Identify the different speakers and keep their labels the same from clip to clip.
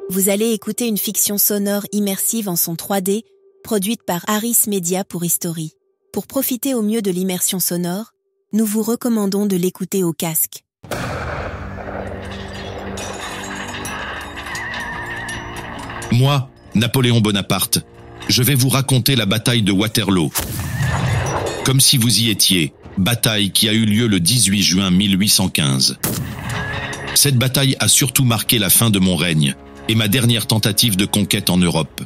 Speaker 1: Vous allez écouter une fiction sonore immersive en son 3D, produite par Harris Media pour History. Pour profiter au mieux de l'immersion sonore, nous vous recommandons de l'écouter au casque.
Speaker 2: Moi, Napoléon Bonaparte, je vais vous raconter la bataille de Waterloo. Comme si vous y étiez, bataille qui a eu lieu le 18 juin 1815. Cette bataille a surtout marqué la fin de mon règne et ma dernière tentative de conquête en Europe.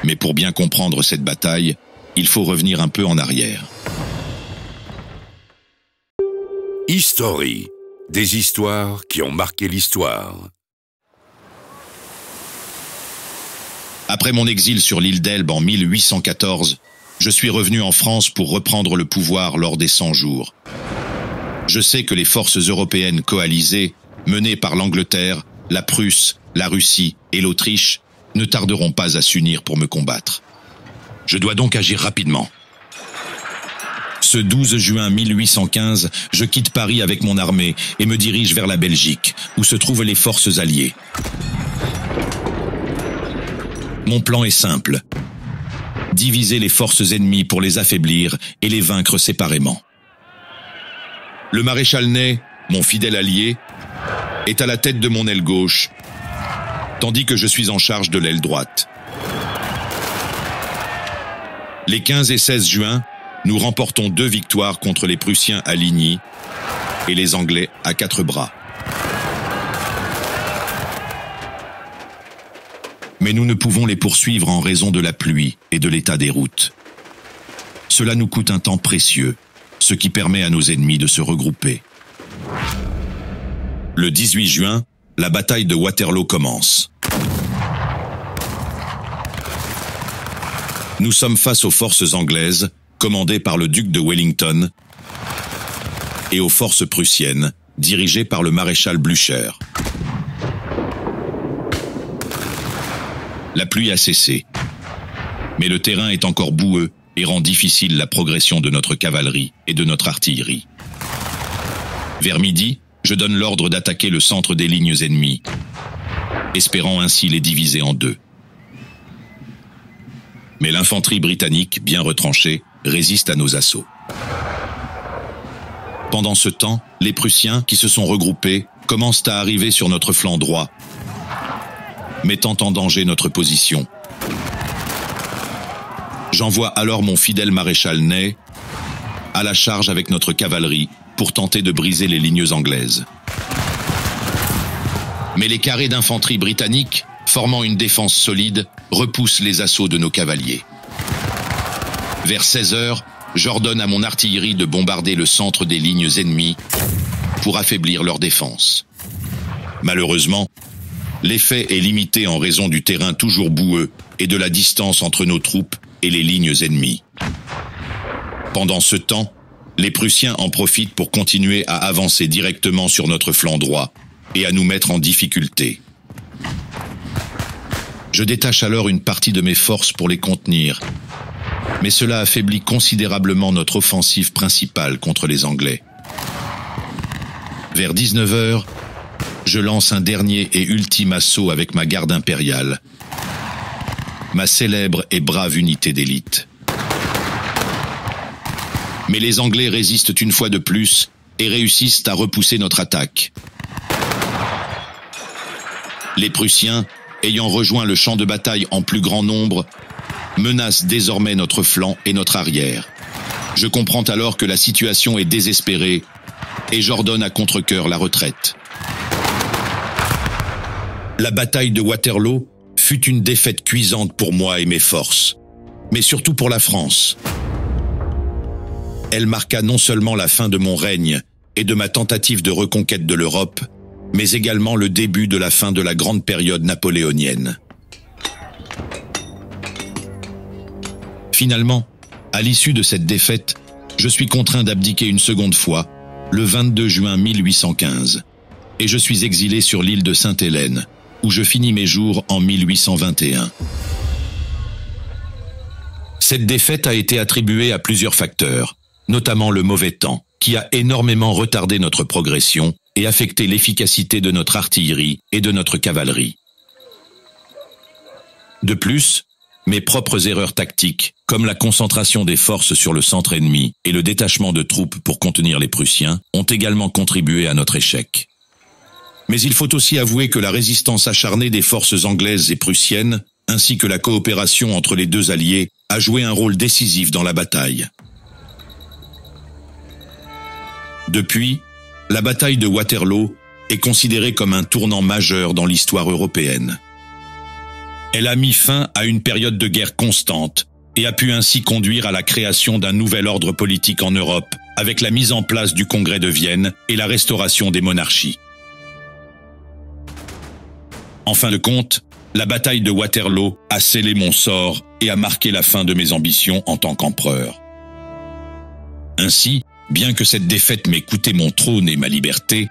Speaker 2: Mais pour bien comprendre cette bataille, il faut revenir un peu en arrière.
Speaker 3: History, des histoires qui ont marqué l'histoire.
Speaker 2: Après mon exil sur l'île d'Elbe en 1814, je suis revenu en France pour reprendre le pouvoir lors des 100 jours. Je sais que les forces européennes coalisées, menées par l'Angleterre, la Prusse, la Russie et l'Autriche, ne tarderont pas à s'unir pour me combattre. Je dois donc agir rapidement. Ce 12 juin 1815, je quitte Paris avec mon armée et me dirige vers la Belgique, où se trouvent les forces alliées. Mon plan est simple. Diviser les forces ennemies pour les affaiblir et les vaincre séparément. Le maréchal Ney, mon fidèle allié, est à la tête de mon aile gauche, tandis que je suis en charge de l'aile droite. Les 15 et 16 juin, nous remportons 2 victoires contre les Prussiens à Ligny et les Anglais à 4 bras. Mais nous ne pouvons les poursuivre en raison de la pluie et de l'état des routes. Cela nous coûte un temps précieux, ce qui permet à nos ennemis de se regrouper. Le 18 juin, la bataille de Waterloo commence. Nous sommes face aux forces anglaises, commandées par le duc de Wellington, et aux forces prussiennes, dirigées par le maréchal Blücher. La pluie a cessé, mais le terrain est encore boueux et rend difficile la progression de notre cavalerie et de notre artillerie. Vers midi, je donne l'ordre d'attaquer le centre des lignes ennemies, espérant ainsi les diviser en 2. Mais l'infanterie britannique, bien retranchée, résiste à nos assauts. Pendant ce temps, les Prussiens, qui se sont regroupés, commencent à arriver sur notre flanc droit, mettant en danger notre position. J'envoie alors mon fidèle maréchal Ney à la charge avec notre cavalerie pour tenter de briser les lignes anglaises. Mais les carrés d'infanterie britanniques, formant une défense solide, repoussent les assauts de nos cavaliers. Vers 16 heures, j'ordonne à mon artillerie de bombarder le centre des lignes ennemies pour affaiblir leur défense. Malheureusement, l'effet est limité en raison du terrain toujours boueux et de la distance entre nos troupes et les lignes ennemies. Pendant ce temps, les Prussiens en profitent pour continuer à avancer directement sur notre flanc droit et à nous mettre en difficulté. Je détache alors une partie de mes forces pour les contenir, mais cela affaiblit considérablement notre offensive principale contre les Anglais. Vers 19 heures, je lance un dernier et ultime assaut avec ma garde impériale, ma célèbre et brave unité d'élite. Mais les Anglais résistent une fois de plus et réussissent à repousser notre attaque. Les Prussiens, ayant rejoint le champ de bataille en plus grand nombre, menacent désormais notre flanc et notre arrière. Je comprends alors que la situation est désespérée et j'ordonne à contre-cœur la retraite. La bataille de Waterloo fut une défaite cuisante pour moi et mes forces, mais surtout pour la France. Elle marqua non seulement la fin de mon règne et de ma tentative de reconquête de l'Europe, mais également le début de la fin de la grande période napoléonienne. Finalement, à l'issue de cette défaite, je suis contraint d'abdiquer une seconde fois, le 22 juin 1815, et je suis exilé sur l'île de Sainte-Hélène, où je finis mes jours en 1821. Cette défaite a été attribuée à plusieurs facteurs, notamment le mauvais temps, qui a énormément retardé notre progression et affecter l'efficacité de notre artillerie et de notre cavalerie. De plus, mes propres erreurs tactiques, comme la concentration des forces sur le centre ennemi et le détachement de troupes pour contenir les Prussiens, ont également contribué à notre échec. Mais il faut aussi avouer que la résistance acharnée des forces anglaises et prussiennes, ainsi que la coopération entre les deux alliés, a joué un rôle décisif dans la bataille. Depuis, la bataille de Waterloo est considérée comme un tournant majeur dans l'histoire européenne. Elle a mis fin à une période de guerre constante et a pu ainsi conduire à la création d'un nouvel ordre politique en Europe, avec la mise en place du Congrès de Vienne et la restauration des monarchies. En fin de compte, la bataille de Waterloo a scellé mon sort et a marqué la fin de mes ambitions en tant qu'empereur. Ainsi, bien que cette défaite m'ait coûté mon trône et ma liberté,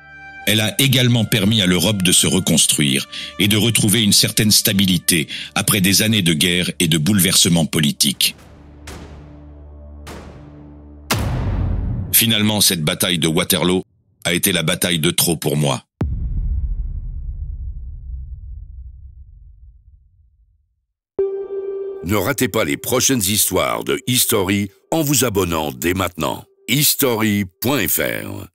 Speaker 2: elle a également permis à l'Europe de se reconstruire et de retrouver une certaine stabilité après des années de guerre et de bouleversements politiques. Finalement, cette bataille de Waterloo a été la bataille de trop pour moi.
Speaker 3: Ne ratez pas les prochaines histoires de History en vous abonnant dès maintenant. History.fr